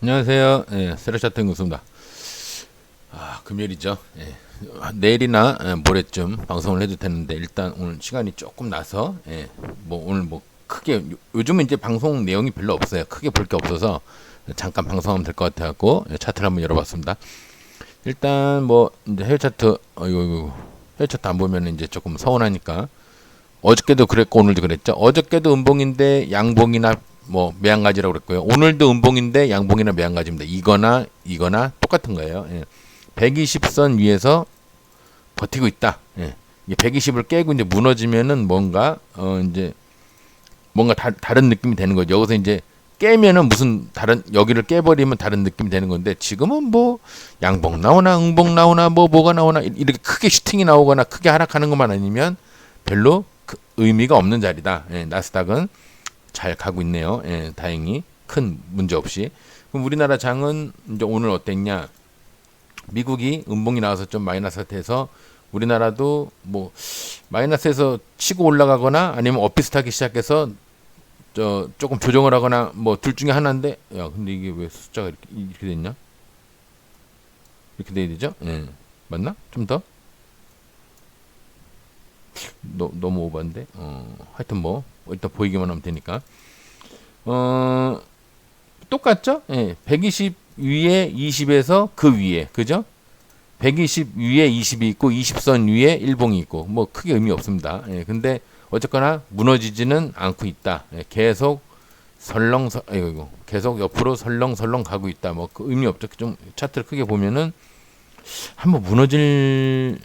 안녕하세요. 예, 세르샤트 교수입니다. 금요일이죠. 예, 내일이나 모레쯤 방송을 해도 되는데 일단 오늘 시간이 조금 나서 뭐 오늘 뭐 크게 요즘은 이제 방송 내용이 별로 없어요. 크게 볼 게 없어서 잠깐 방송하면 될 것 같아갖고 차트를 한번 열어봤습니다. 일단 뭐 이제 해외 차트 이거 해외 차트 안 보면 이제 조금 서운하니까 어저께도 그랬고 오늘도 그랬죠. 어저께도 음봉인데 양봉이나 뭐 매한가지라고 그랬고요. 오늘도 음봉인데 양봉이나 매한가지입니다. 이거나 똑같은 거예요. 예. 120선 위에서 버티고 있다. 예. 이게 120을 깨고 이제 무너지면은 뭔가 이제 뭔가 다른 느낌이 되는 거죠. 여기서 이제 깨면은 무슨 다른 여기를 깨버리면 다른 느낌이 되는 건데 지금은 뭐 양봉 나오나 음봉 나오나 뭐가 나오나 이렇게 크게 슈팅이 나오거나 크게 하락하는 것만 아니면 별로 의미가 없는 자리다. 예, 나스닥은 잘 가고 있네요. 예, 다행히 큰 문제 없이. 그럼 우리나라 장은 이제 오늘 어땠냐? 미국이 음봉이 나와서 좀 마이너스 돼서 우리나라도 뭐 마이너스에서 치고 올라가거나 아니면 엇비슷하기 시작해서 조금 조정을 하거나 뭐 둘 중에 하나인데 야 근데 이게 왜 숫자가 이렇게 됐냐? 이렇게 돼야 되죠? 예. 맞나? 좀 더? 너무 오버인데 하여튼 뭐 일단 보이기만 하면 되니까 어 똑같죠? 예, 120 위에 20에서 그 위에 그죠? 120 위에 20이 있고 20선 위에 일봉이 있고 뭐 크게 의미 없습니다. 예, 근데 어쨌거나 무너지지는 않고 있다. 예, 계속 계속 옆으로 설렁설렁 가고 있다. 뭐그 의미 없죠. 좀 차트를 크게 보면은 한번 무너질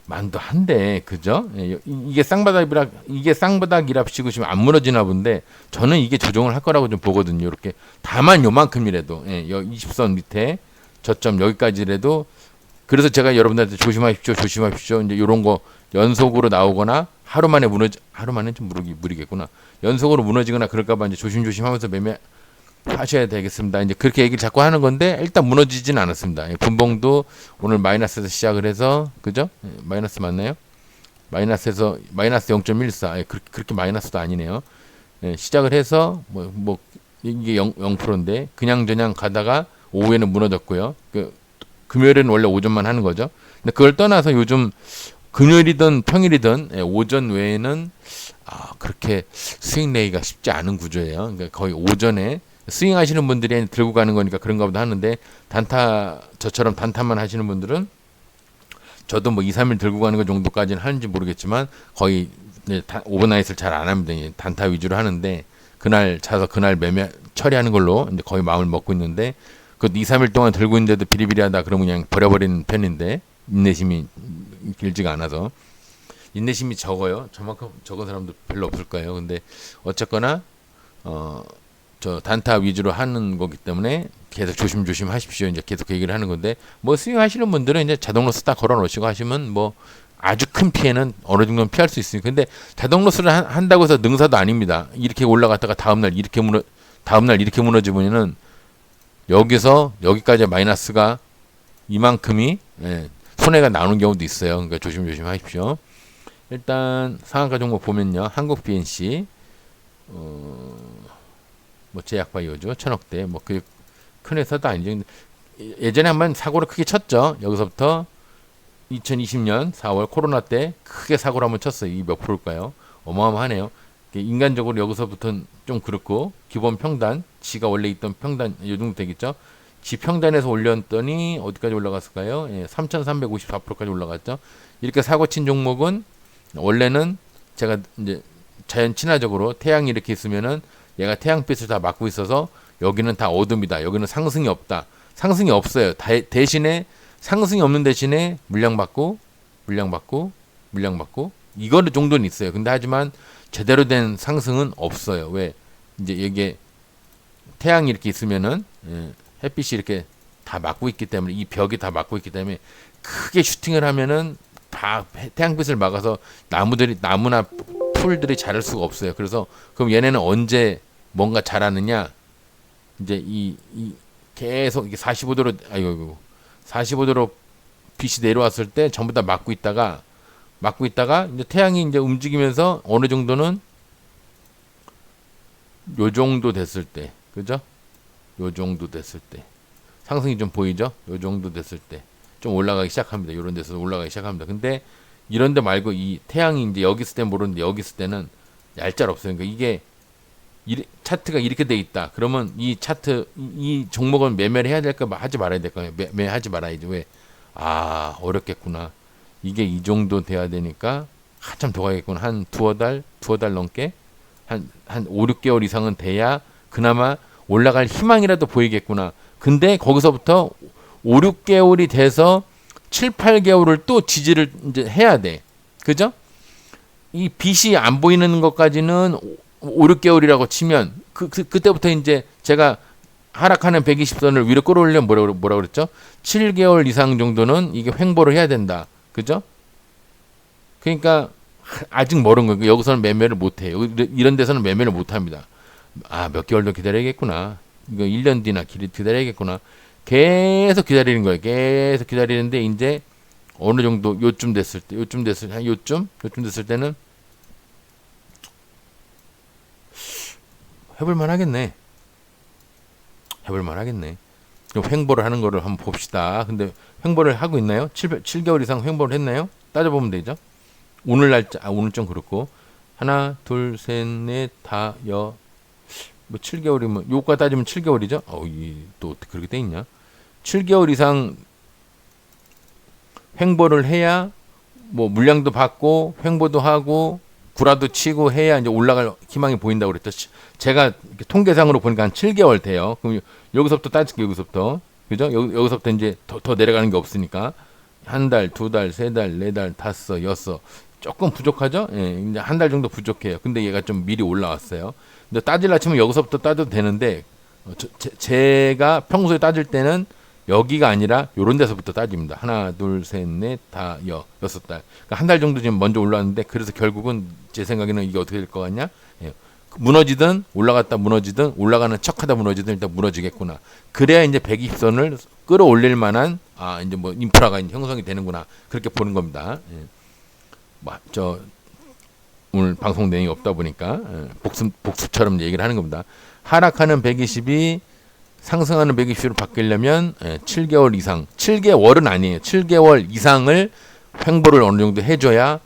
만도 한데 그죠? 예, 이게 쌍바닥이랍시고 지금 안 무너지나 본데 저는 이게 조정을 할 거라고 좀 보거든요. 이렇게 다만 요만큼이라도 20선 밑에 저점 여기까지라도 그래서 제가 여러분들한테 조심하십시오. 이제 이런 거 연속으로 나오거나 하루 만에 좀 무리겠구나. 연속으로 무너지거나 그럴까봐 이제 조심하면서 매매 하셔야 되겠습니다. 이제 그렇게 얘기를 자꾸 하는 건데 일단 무너지진 않았습니다. 분봉도 오늘 마이너스에서 시작을 해서 그죠? 마이너스 맞나요? 마이너스에서 마이너스 0.14. 그렇게 마이너스도 아니네요. 시작을 해서 뭐 이게 0%인데 그냥저냥 가다가 오후에는 무너졌고요. 금요일에는 원래 오전만 하는 거죠. 근데 그걸 떠나서 요즘 금요일이든 평일이든 오전 외에는 그렇게 스윙 내기가 쉽지 않은 구조예요. 그러니까 거의 오전에 스윙 하시는 분들이 들고 가는 거니까 그런가 보다 하는데 저처럼 단타만 하시는 분들은 저도 뭐 2, 3일 들고 가는 거 정도까지는 하는지 모르겠지만 거의 오버나잇을 잘 안 합니다. 단타 위주로 하는데 그날 자서 그날 매매 처리하는 걸로 이제 거의 마음을 먹고 있는데 그 2, 3일 동안 들고 있는데도 비리비리하다 그러면 그냥 버려버리는 편인데 인내심이 길지가 않아서 인내심이 적어요. 저만큼 적은 사람도 별로 없을 거예요. 근데 어쨌거나 저 단타 위주로 하는 거기 때문에 계속 조심 하십시오. 이제 계속 그 얘기를 하는 건데 뭐 스윙 하시는 분들은 이제 자동 로스 딱 걸어 놓으시고 하시면 뭐 아주 큰 피해는 어느 정도는 피할 수 있으니까 근데 자동 로스를 한다고 해서 능사도 아닙니다. 이렇게 올라갔다가 다음날 이렇게 무너지면은 여기서 여기까지 마이너스가 이만큼이 손해가 나오는 경우도 있어요. 그러니까 조심 하십시오. 일단 상한가 종목 보면요. 한국 BNC 뭐 제약바이오죠. 천억대 뭐 큰 회사도 아니죠. 예전에 한번 사고를 크게 쳤죠. 여기서부터 2020년 4월 코로나 때 크게 사고를 한번 쳤어요. 이 몇 프로일까요? 어마어마하네요. 인간적으로 여기서부터는 좀 그렇고 기본 평단 지가 원래 있던 평단 요 정도 되겠죠. 지 평단에서 올렸더니 어디까지 올라갔을까요? 3,354%까지 올라갔죠. 이렇게 사고 친 종목은 원래는 제가 이제 자연 친화적으로 태양이 이렇게 있으면은 얘가 태양빛을 다 막고 있어서 여기는 다 어둠이다. 여기는 상승이 없다. 상승이 없어요. 대신에 상승이 없는 대신에 물량 받고 이거 정도는 있어요. 근데 하지만 제대로 된 상승은 없어요. 왜? 이제 이게 태양이 이렇게 있으면은 햇빛이 이렇게 다 막고 있기 때문에 이 벽이 다 막고 있기 때문에 크게 슈팅을 하면은 다 태양빛을 막아서 나무나 풀들이 자랄 수가 없어요. 그래서 그럼 얘네는 언제 뭔가 자라느냐? 이제 이 계속 이게 45도로 45도로 빛이 내려왔을 때 전부 다 막고 있다가 이제 태양이 이제 움직이면서 어느 정도는 요 정도 됐을 때 그죠? 요 정도 됐을 때 상승이 좀 보이죠? 요 정도 됐을 때 좀 올라가기 시작합니다. 요런 데서 올라가기 시작합니다. 근데 이런 데 말고 이 태양이 이제 여기 있을 때 모르는데 여기 있을 때는 얄짤 없어요. 그러니까 이게 차트가 이렇게 돼 있다. 그러면 이 차트 이 종목은 매매를 해야 될까 하지 말아야 될까? 매매하지 말아야지. 왜? 아, 어렵겠구나. 이게 이 정도 돼야 되니까 한참 더 가겠구나. 한 두어 달 넘게 한 5, 6개월 이상은 돼야 그나마 올라갈 희망이라도 보이겠구나. 근데 거기서부터 5, 6개월이 돼서 7, 8개월을 또 지지를 이제 해야 돼. 그죠? 이 빛이 안 보이는 것까지는 5, 6개월이라고 치면 그때부터 이제 제가 하락하는 120선을 위로 끌어올리면 뭐라 그랬죠? 7개월 이상 정도는 이게 횡보를 해야 된다. 그죠? 그러니까 아직 멀은 거예요. 여기서는 매매를 못 해요. 이런 데서는 매매를 못 합니다. 아, 몇 개월 더 기다려야겠구나. 이거 1년 뒤나 기다려야겠구나. 계속 기다리는 거예요. 계속 기다리는데 이제 어느 정도 요쯤 됐을 때, 요쯤 됐을 때는 해볼만 하겠네. 그럼 횡보를 하는 거를 한번 봅시다. 근데 횡보를 하고 있나요? 7개월 이상 횡보를 했나요? 따져보면 되죠. 오늘 날짜, 오늘 좀 그렇고. 하나, 둘, 셋, 넷, 다, 뭐 7개월이면, 요가 따지면 7개월이죠? 또 그렇게 돼 있냐? 7개월 이상 횡보를 해야, 뭐, 물량도 받고, 횡보도 하고, 구라도 치고 해야 이제 올라갈 희망이 보인다고 그랬죠. 제가 통계상으로 보니까 한 7개월 돼요. 그럼 여기서부터 따질게요. 여기서부터. 그죠? 여기서부터 이제 더 내려가는 게 없으니까. 한 달, 두 달, 세 달, 네 달, 다섯, 여섯. 조금 부족하죠? 예, 이제 한 달 정도 부족해요. 근데 얘가 좀 미리 올라왔어요. 근데 따질라 치면 여기서부터 따져도 되는데, 제가 평소에 따질 때는 여기가 아니라 요런 데서부터 따집니다. 하나, 둘, 셋, 넷, 다, 여섯 달. 그러니까 한 달 정도 지금 먼저 올라왔는데, 그래서 결국은 제 생각에는 이게 어떻게 될 것 같냐? 예. 무너지든 올라갔다 무너지든 올라가는 척하다 무너지든 일단 무너지겠구나. 그래야 이제 120선을 끌어올릴 만한 이제 뭐 인프라가 이제 형성이 되는구나. 그렇게 보는 겁니다. 예. 오늘 방송 내용이 없다 보니까 복습처럼 얘기를 하는 겁니다. 하락하는 120이 상승하는 120으로 바뀌려면 7개월 이상, 7개월은 아니에요. 7개월 이상을 횡보를 어느 정도 해줘야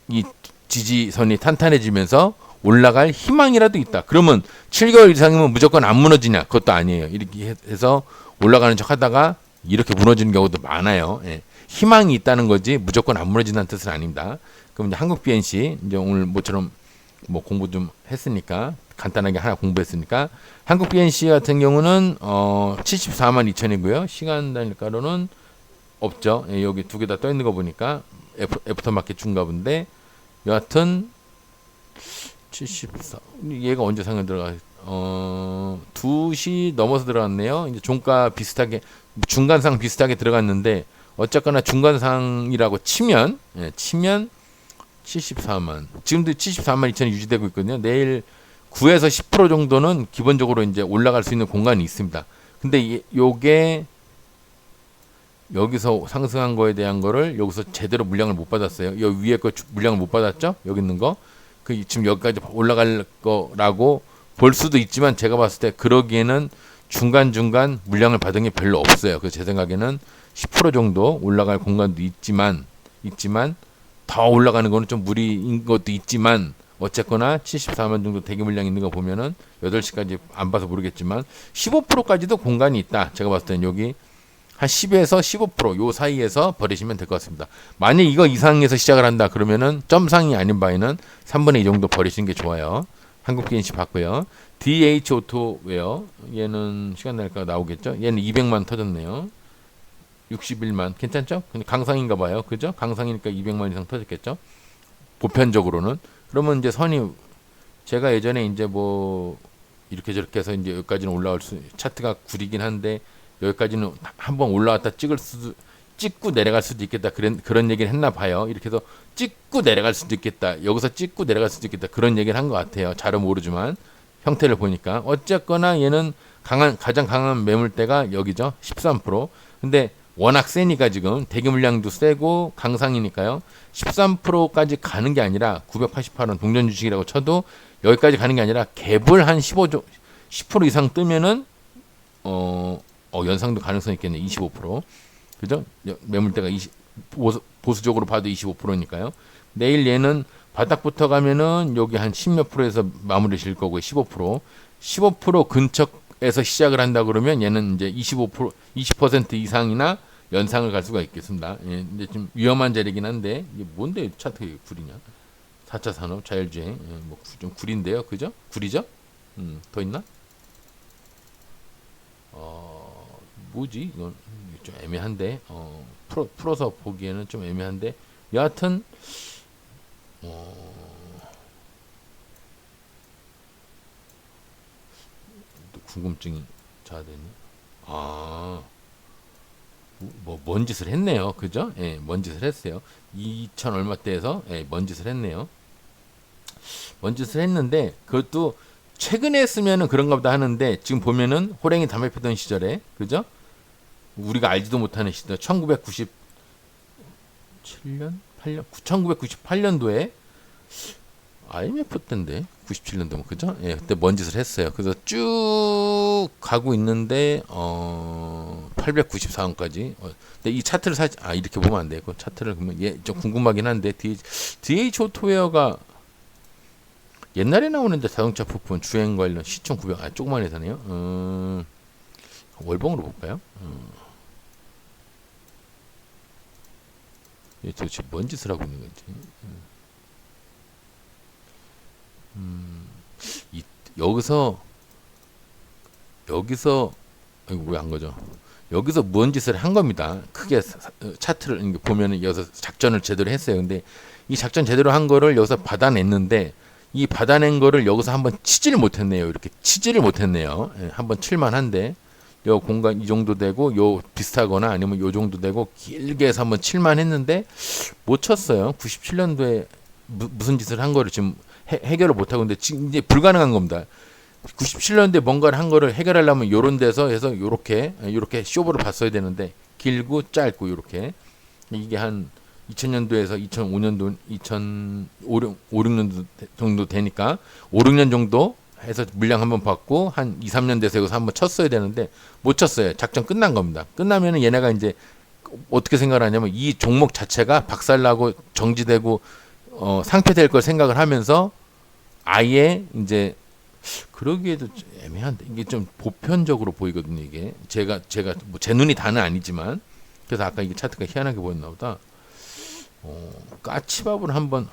이 지지선이 탄탄해지면서 올라갈 희망이라도 있다. 그러면 7개월 이상이면 무조건 안 무너지냐? 그것도 아니에요. 이렇게 해서 올라가는 척 하다가 이렇게 무너지는 경우도 많아요. 예. 희망이 있다는 거지 무조건 안 무너진다는 뜻은 아닙니다. 그럼 이제 한국 BNC 이제 오늘 모처럼 뭐 공부 좀 했으니까 간단하게 하나 공부했으니까 한국 BNC 같은 경우는 74만 2천이고요. 시간 단일가로는 없죠. 예, 여기 두 개 다 떠 있는 거 보니까 애프터마켓 중가 본데 여하튼 74. 얘가 언제 상에 들어가? 2시 넘어서 들어갔네요. 이제 종가 비슷하게 중간상 비슷하게 들어갔는데 어쨌거나 중간상이라고 치면 74만. 지금도 74만 2천이 유지되고 있거든요. 내일 9에서 10% 정도는 기본적으로 이제 올라갈 수 있는 공간이 있습니다. 근데 요게 여기서 상승한 거에 대한 거를 여기서 제대로 물량을 못 받았어요. 여기 위에 거 물량을 못 받았죠? 여기 있는 거. 지금 여기까지 올라갈 거라고 볼 수도 있지만 제가 봤을 때 그러기에는 중간중간 물량을 받은 게 별로 없어요. 그래서 제 생각에는 10% 정도 올라갈 공간도 있지만 더 올라가는 거는 좀 무리인 것도 있지만 어쨌거나 74만 정도 대기 물량 있는 거 보면은 8시까지 안 봐서 모르겠지만 15%까지도 공간이 있다. 제가 봤을 때는 여기 한 10에서 15% 요 사이에서 버리시면 될 것 같습니다. 만약 이거 이상에서 시작을 한다 그러면은 점상이 아닌 바에는 3분의 2 정도 버리시는 게 좋아요. 한국 BNC 봤고요. DH 오토웨어 얘는 시간 날까 나오겠죠. 얘는 200만 터졌네요. 61만 괜찮죠? 근데 강상인가 봐요. 그죠? 강상이니까 200만 이상 터졌겠죠? 보편적으로는. 그러면 이제 선이 제가 예전에 이제 뭐 이렇게 저렇게 해서 이제 여기까지는 올라올 수 차트가 구리긴 한데 여기까지는 한번 올라왔다 찍고 내려갈 수도 있겠다. 그런 얘기를 했나 봐요. 이렇게 해서 찍고 내려갈 수도 있겠다. 여기서 찍고 내려갈 수도 있겠다. 그런 얘기를 한 것 같아요. 잘은 모르지만 형태를 보니까 어쨌거나 얘는 가장 강한 매물대가 여기죠. 13%. 근데 워낙 세니까 지금 대기 물량도 세고 강상이니까요. 13%까지 가는 게 아니라 988원 동전 주식이라고 쳐도 여기까지 가는 게 아니라 갭을 한 10% 이상 뜨면은 연상도 가능성이 있겠네. 25%. 그죠? 매물대가 보수적으로 봐도 25%니까요. 내일 얘는 바닥부터 가면은 여기 한 10몇 프로에서 마무리 질 거고 15% 근처에서 시작을 한다 그러면 얘는 이제 20% 이상이나 연상을 갈 수가 있겠습니다. 예, 이제 좀 위험한 자리긴 한데 이게 뭔데 차트가 구리냐? 4차 산업 자율주행 뭐좀 구린데요, 그죠? 구리죠? 더 있나? 뭐지? 이건 좀 애매한데 풀어서 보기에는 좀 애매한데 여하튼 또 궁금증이 자아되니 뭔 짓을 했네요, 그죠? 예, 뭔 짓을 했어요. 2천 얼마대에서 예, 뭔 짓을 했네요. 뭔 짓을 했는데 그것도 최근에 했으면은 그런가 보다 하는데 지금 보면은 호랭이 담배 피던 시절에 그죠? 우리가 알지도 못하는 시절 1997년 8년 1998년도에 IMF 때인데 97년도면 그죠? 예, 그때 뭔 짓을 했어요. 그래서 쭉 가고 있는데 894원까지. 근데 이 차트를 이렇게 보면 안 돼. 그 차트를 보면 좀 궁금하긴 한데 DH 오토웨어가 옛날에 나오는데 자동차 부품 주행 관련 시총 900 조그만 회사네요. 월봉으로 볼까요? 도대체 뭔 짓을 하고 있는 건지. 여기서 이거 왜 안 거죠? 여기서 뭔 짓을 한 겁니다. 크게 차트를 보면은 여기서 작전을 제대로 했어요. 근데 이 작전 제대로 한 거를 여기서 받아냈는데 이 받아낸 거를 여기서 한번 치지를 못했네요. 이렇게 치지를 못했네요. 예, 한번 칠만한데 요 공간 이 정도 되고 요 비슷하거나 아니면 요 정도 되고 길게 해서 한번 칠만 했는데 못 쳤어요. 97년도에 무슨 짓을 한 거를 지금 해결을 못 하고 있는데 지금 이제 불가능한 겁니다. 97년도에 뭔가를 한 거를 해결하려면 요런 데서 해서 요렇게 쇼부를 봤어야 되는데 길고 짧고 요렇게 이게 한 2000년도에서 2005년도 2005, 6년 정도 되니까 5, 6년 정도 해서 물량 한번 받고 한 2, 3년 돼서 여기서 한번 쳤어야 되는데 못 쳤어요. 작전 끝난 겁니다. 끝나면은 얘네가 이제 어떻게 생각을 하냐면 이 종목 자체가 박살나고 정지되고 상폐될 걸 생각을 하면서 아예 이제 그러기에도 애매한데 이게 좀 보편적으로 보이거든요. 이게 제가 뭐 제 눈이 다는 아니지만 그래서 아까 이게 차트가 희한하게 보였나 보다. 까치밥을 한번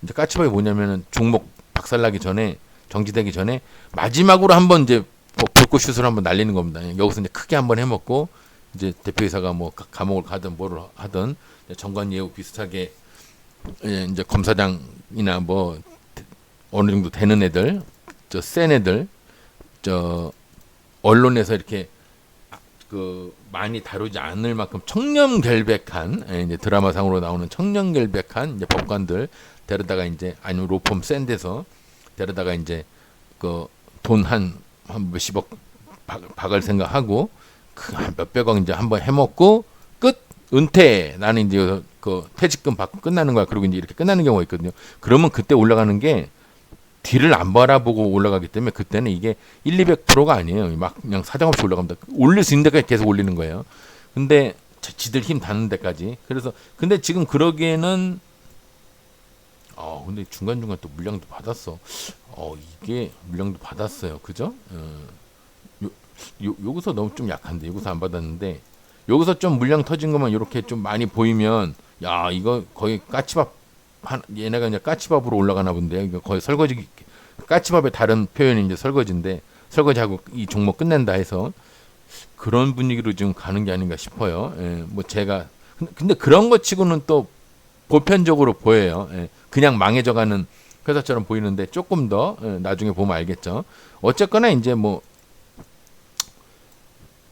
이제 까치밥이 뭐냐면은 종목 박살나기 전에 정지되기 전에 마지막으로 한번 이제 불꽃슛을 한번 날리는 겁니다. 여기서 이제 크게 한번 해먹고 이제 대표이사가 뭐 감옥을 가든 뭐를 하든 정관 예우 비슷하게 이제 검사장이나 뭐 어느 정도 되는 애들 센 애들 언론에서 이렇게 많이 다루지 않을 만큼 청렴결백한 이제 드라마상으로 나오는 청렴결백한 이제 법관들 데려다가 이제 아니면 로펌 센 데서 데려다가 이제 돈 한 몇십억 박을 생각하고 한 몇백억 이제 한번 해먹고 끝 은퇴 나는 이제 퇴직금 받고 끝나는 거야. 그리고 이제 이렇게 끝나는 경우가 있거든요. 그러면 그때 올라가는 게 뒤를 안 바라보고 올라가기 때문에 그때는 이게 200%가 아니에요. 막 그냥 사정없이 올라갑니다. 올릴 수 있는 데까지 계속 올리는 거예요. 근데 지들 힘 닿는 데까지. 그래서 근데 지금 그러기에는 근데 중간중간 또 물량도 받았어. 이게 물량도 받았어요. 그죠? 여기서 너무 좀 약한데 여기서 안 받았는데 여기서 좀 물량 터진 것만 이렇게 좀 많이 보이면 야 이거 거의 까치밥 얘네가 이제 까치밥으로 올라가나 본데 이거 거의 설거지 까치밥의 다른 표현이 이제 설거지인데 설거지하고 이 종목 끝낸다 해서 그런 분위기로 지금 가는 게 아닌가 싶어요. 예, 뭐 제가 근데 그런 것 치고는 또 보편적으로 보여요. 예, 그냥 망해져가는 회사처럼 보이는데 조금 더 나중에 보면 알겠죠. 어쨌거나 이제 뭐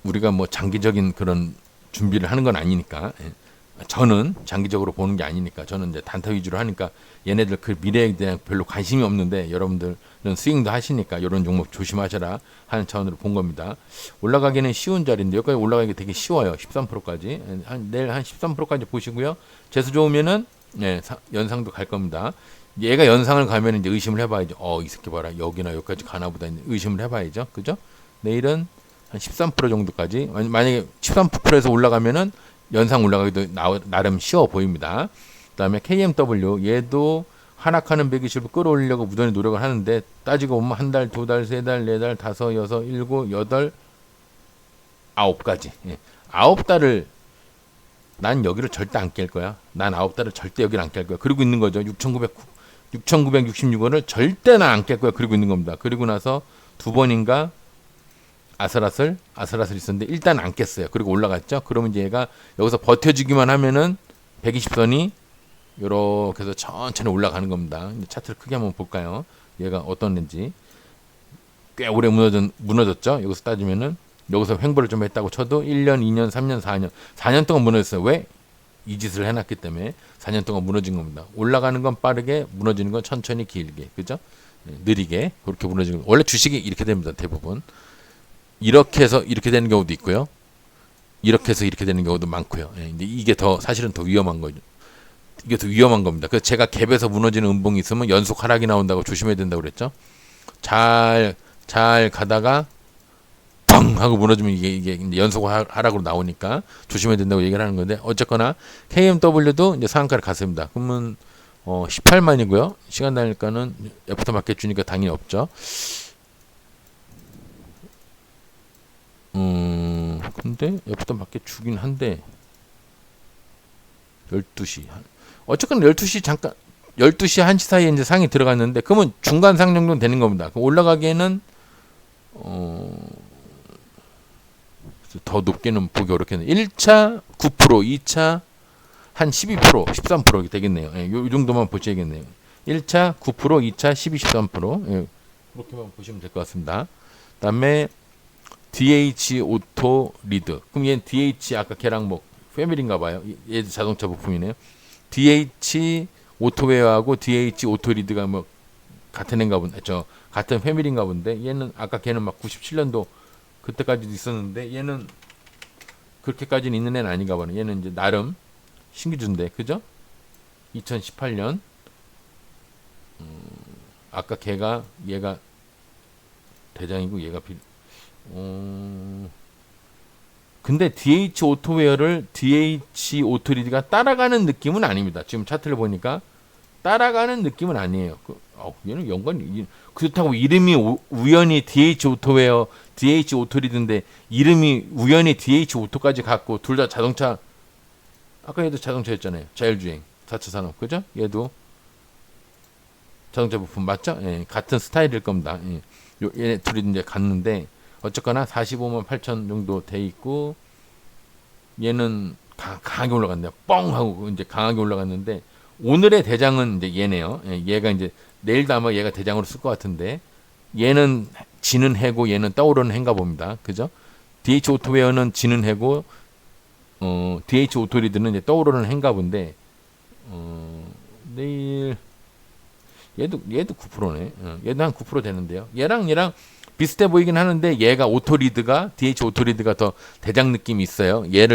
우리가 뭐 장기적인 그런 준비를 하는 건 아니니까 저는 장기적으로 보는 게 아니니까 저는 이제 단타 위주로 하니까 얘네들 그 미래에 대한 별로 관심이 없는데 여러분들은 스윙도 하시니까 이런 종목 조심하셔라 하는 차원으로 본 겁니다. 올라가기는 쉬운 자리인데 여기까지 올라가기 되게 쉬워요. 13%까지 내일 한 13%까지 보시고요. 재수 좋으면은 연상도 갈 겁니다. 얘가 연상을 가면 이제 의심을 해봐야죠. 이 새끼 봐라 여기나 여기까지 가나 보다 의심을 해봐야죠. 그죠? 내일은 한 13% 정도까지. 만약에 13%에서 올라가면은 연상 올라가기도 나름 쉬워 보입니다. 그다음에 KMW 얘도 하락하는 120을 끌어올리려고 무던히 노력을 하는데 따지고 보면 한 달, 두 달, 세 달, 네 달, 다섯, 여섯, 일곱, 여덟, 아홉 가지. 예. 아홉 달을 난 여기를 절대 안 깰 거야. 난 아홉 달을 절대 여기를 안 깰 거야. 그러고 있는 거죠. 6,966원을 절대 난 안 깰 거야. 그러고 있는 겁니다. 그리고 나서 두 번인가 아슬아슬 있었는데 일단 안 깼어요. 그리고 올라갔죠. 그러면 이제 얘가 여기서 버텨주기만 하면은 120선이 요렇게 해서 천천히 올라가는 겁니다. 이제 차트를 크게 한번 볼까요? 얘가 어떤 앤지. 꽤 오래 무너졌죠. 여기서 따지면은 여기서 횡보를 좀 했다고 쳐도 1년, 2년, 3년, 4년. 4년 동안 무너졌어요. 왜? 이 짓을 해놨기 때문에 4년 동안 무너진 겁니다. 올라가는 건 빠르게, 무너지는 건 천천히 길게. 그죠? 느리게. 그렇게 무너지는 거. 원래 주식이 이렇게 됩니다. 대부분. 이렇게 해서 이렇게 되는 경우도 있고요. 이렇게 해서 이렇게 되는 경우도 많고요. 근데 이게 더 사실은 더 위험한 거죠. 이게 더 위험한 겁니다. 그래서 제가 갭에서 무너지는 음봉이 있으면 연속 하락이 나온다고 조심해야 된다고 그랬죠. 잘 가다가 뻥 하고 무너지면 이게 연속 하락으로 나오니까 조심해야 된다고 얘기를 하는 건데, 어쨌거나 KMW도 이제 상한가를 갔습니다. 그러면 18만이고요. 시간 단위가는 애프터 마켓 주니까 당연히 없죠. 근데 애프터 마켓 주긴 한데 12시. 어쨌거나 12시 잠깐 12시 1시 사이에 이제 상이 들어갔는데, 그러면 중간 상 정도는 되는 겁니다. 그럼 올라가기에는 더 높게는 보기 어렵겠네요. 1차 9%, 2차 한 12%, 13% 이렇게 되겠네요. 예, 요 정도만 보셔야겠네요. 1차 9%, 2차 12, 13%. 예, 그렇게만 보시면 될 것 같습니다. 그다음에 DH 오토 리드. 그럼 얘는 DH 아까 걔랑 뭐 패밀리인가 봐요. 얘도 자동차 부품이네요. DH 오토웨어하고 DH 오토 리드가 뭐 같은 애인가 본데, 같은 패밀리인가 본데, 얘는 아까 걔는 막 97년도 그때까지도 있었는데 얘는 그렇게까지는 있는 애는 아닌가 보네. 얘는 이제 나름 신기준데, 그죠? 2018년. 아까 얘가 대장이고 얘가 근데 DH 오토웨어를 DH 오토리드가 따라가는 느낌은 아닙니다. 지금 차트를 보니까 따라가는 느낌은 아니에요. 얘는 연관이, 그렇다고 이름이 우연히 DH 오토웨어, DH 오토리드인데 이름이 우연히 DH 오토까지 갖고 둘 다 자동차, 아까 얘도 자동차였잖아요. 자율주행, 4차 산업, 그죠? 얘도 자동차 부품 맞죠? 예, 같은 스타일일 겁니다. 예. 얘네 둘이 이제 갔는데 어쨌거나 45만 8천 정도 돼 있고, 얘는 강하게 올라갔네요. 뻥 하고 이제 강하게 올라갔는데, 오늘의 대장은 이제 얘네요. 예, 얘가 이제 내일도 아마 얘가 대장으로 쓸 것 같은데, 얘는 지는 해고 얘는 떠오르는 해인가 봅니다. 그죠? DH 오토웨어는 지는 해고, DH 오토리드는 이제 떠오르는 해인가 본데, 내일 얘도 9%네. 얘도 한 9% 되는데요. 얘랑 비슷해 보이긴 하는데, 얘가 오토리드가, DH 오토리드가 더 대장 느낌이 있어요. 얘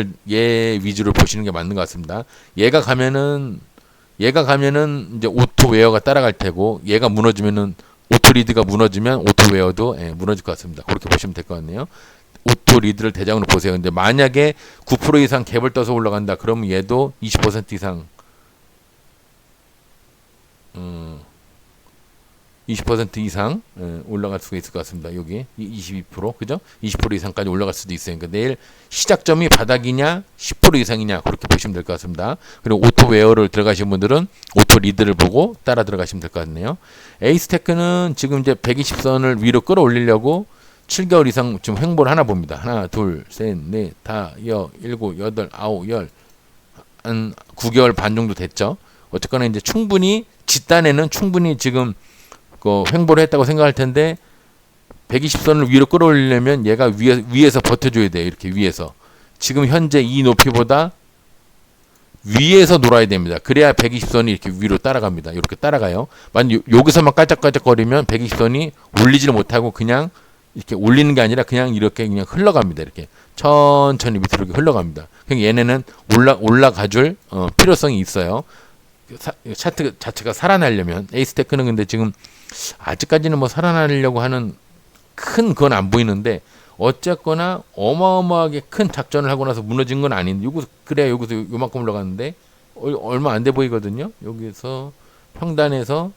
위주로 보시는 게 맞는 것 같습니다. 얘가 가면은 이제 오토웨어가 따라갈 테고, 얘가 무너지면은, 오토리드가 무너지면 오토웨어도 무너질 것 같습니다. 그렇게 보시면 될 것 같네요. 오토리드를 대장으로 보세요. 근데 만약에 9% 이상 갭을 떠서 올라간다, 그러면 얘도 20% 이상 20% 이상 올라갈 수가 있을 것 같습니다. 여기 22%, 그죠? 20% 이상까지 올라갈 수도 있어요. 그러니까 내일 시작점이 바닥이냐 10% 이상이냐, 그렇게 보시면 될 것 같습니다. 그리고 오토웨어를 들어가신 분들은 오토 리드를 보고 따라 들어가시면 될 것 같네요. 에이스테크는 지금 이제 120선을 위로 끌어올리려고 7개월 이상 지금 횡보를 하나 봅니다. 하나, 둘, 셋, 넷, 다, 일곱, 여덟, 아홉, 열, 한 9개월 반 정도 됐죠. 어쨌거나 이제 충분히 집단에는 충분히 지금 횡보를 했다고 생각할 텐데, 120선을 위로 끌어올리려면 얘가 위에서 버텨줘야 돼요. 이렇게 위에서. 지금 현재 이 높이보다 위에서 놀아야 됩니다. 그래야 120선이 이렇게 위로 따라갑니다. 이렇게 따라가요. 만약 여기서만 깔짝깔짝거리면 120선이 올리지를 못하고 그냥 이렇게 올리는 게 아니라 그냥 이렇게 그냥 흘러갑니다. 이렇게 천천히 밑으로 이렇게 흘러갑니다. 그러니까 얘네는 올라가줄 필요성이 있어요. 차트 자체가 살아나려면. 에이스테크는 근데 지금 아직까지는 뭐 살아나려고 하는 큰 그건 안 보이는데 어쨌거나 어마어마하게 큰 작전을 하고 나서 무너진 건 아닌데 여기서 그래야 여기서 요만큼 올라갔는데 얼마 안 돼 보이거든요. 여기서 평단에서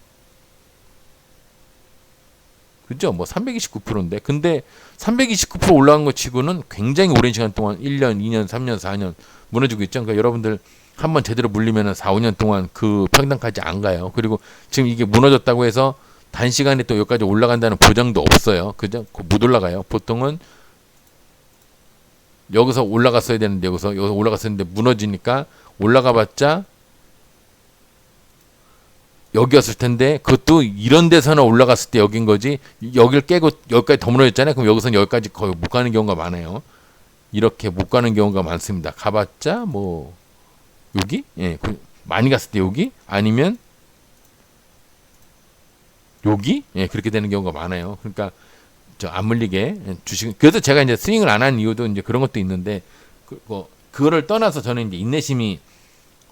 그죠? 뭐 329%인데 근데 329% 올라간 것 치고는 굉장히 오랜 시간 동안 1년, 2년, 3년, 4년 무너지고 있죠. 그러니까 여러분들 한번 제대로 물리면은 4, 5년 동안 그 평단까지 안 가요. 그리고 지금 이게 무너졌다고 해서 단시간에 또 여기까지 올라간다는 보장도 없어요. 그죠? 못 올라가요. 보통은 여기서 올라갔어야 되는데 여기서 올라갔어야 되는데 무너지니까 올라가봤자 여기였을 텐데 그것도 이런 데서나 올라갔을 때 여긴 거지 여기를 깨고 여기까지 더 무너졌잖아요. 그럼 여기서는 여기까지 거의 못 가는 경우가 많아요. 이렇게 못 가는 경우가 많습니다. 가봤자 뭐 여기 예 많이 갔을 때 여기 아니면 여기 예 그렇게 되는 경우가 많아요. 그러니까 저 안 물리게 주식 그래서 제가 이제 스윙을 안 한 이유도 이제 그런 것도 있는데 그거를 떠나서 저는 이제 인내심이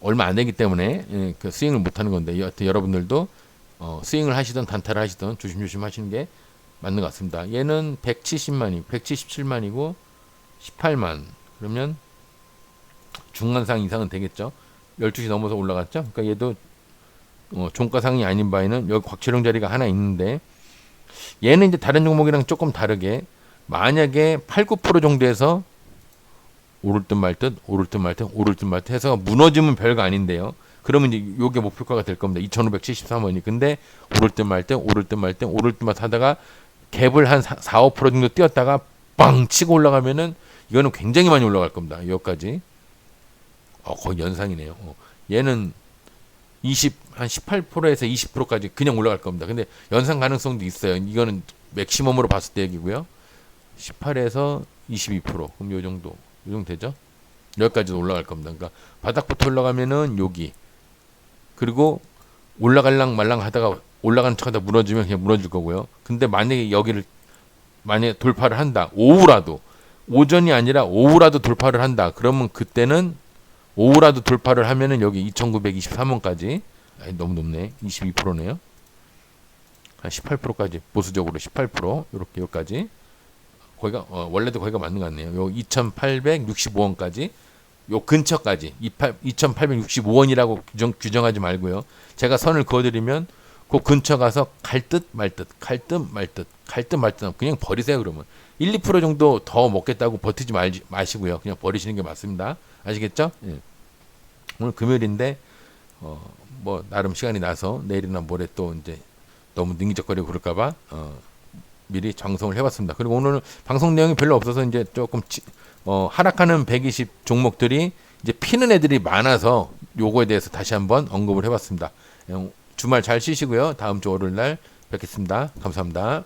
얼마 안 되기 때문에 예, 그 스윙을 못 하는 건데 여하튼 여러분들도 스윙을 하시던 단타를 하시던 조심조심 하시는 게 맞는 것 같습니다. 얘는 170만이고 177만이고 18만 그러면 중간상 이상은 되겠죠. 12시 넘어서 올라갔죠. 그러니까 얘도 종가상이 아닌 바에는 여기 곽철용 자리가 하나 있는데 얘는 이제 다른 종목이랑 조금 다르게 만약에 8, 9% 정도에서 오를 듯 말 듯, 오를 듯 말 듯, 오를 듯 말 듯 해서 무너지면 별거 아닌데요. 그러면 이제 요게 목표가가 될 겁니다. 2,573원이. 근데 오를 듯 말 듯, 오를 듯 말 듯, 오를 듯 말 듯 하다가 갭을 한 4, 5% 정도 뛰었다가 빵 치고 올라가면은 이거는 굉장히 많이 올라갈 겁니다. 여기까지. 거의 연상이네요. 얘는 한 18%에서 20%까지 그냥 올라갈 겁니다. 근데 연상 가능성도 있어요. 이거는 맥시멈으로 봤을 때 얘기고요. 18에서 22%. 그럼 요 정도 되죠? 여기까지도 올라갈 겁니다. 그러니까 바닥부터 올라가면은 여기. 그리고 올라갈랑 말랑 하다가 올라가는 척 하다 무너지면 그냥 무너질 거고요. 근데 만약에 돌파를 한다. 오후라도 오전이 아니라 오후라도 돌파를 한다. 그러면 그때는 오후라도 돌파를 하면은 여기 2,923원까지 너무 높네. 22%네요. 한 18%까지 보수적으로 18% 이렇게 여기까지 거기가 원래도 거기가 맞는 것 같네요. 요 2,865원까지 요 근처까지 2,865원이라고 규정하지 말고요. 제가 선을 그어드리면 그 근처 가서 갈 듯 말 듯, 갈 듯 말 듯, 갈 듯 말 듯 그냥 버리세요. 그러면 1, 2% 정도 더 먹겠다고 버티지 마시고요. 그냥 버리시는 게 맞습니다. 아시겠죠? 예. 오늘 금요일인데 뭐 나름 시간이 나서 내일이나 모레 또 이제 너무 능기적거리고 그럴까봐 미리 정성을 해봤습니다. 그리고 오늘 방송 내용이 별로 없어서 이제 조금 하락하는 120 종목들이 이제 피는 애들이 많아서 요거에 대해서 다시 한번 언급을 해봤습니다. 주말 잘 쉬시고요. 다음 주 월요일 날 뵙겠습니다. 감사합니다.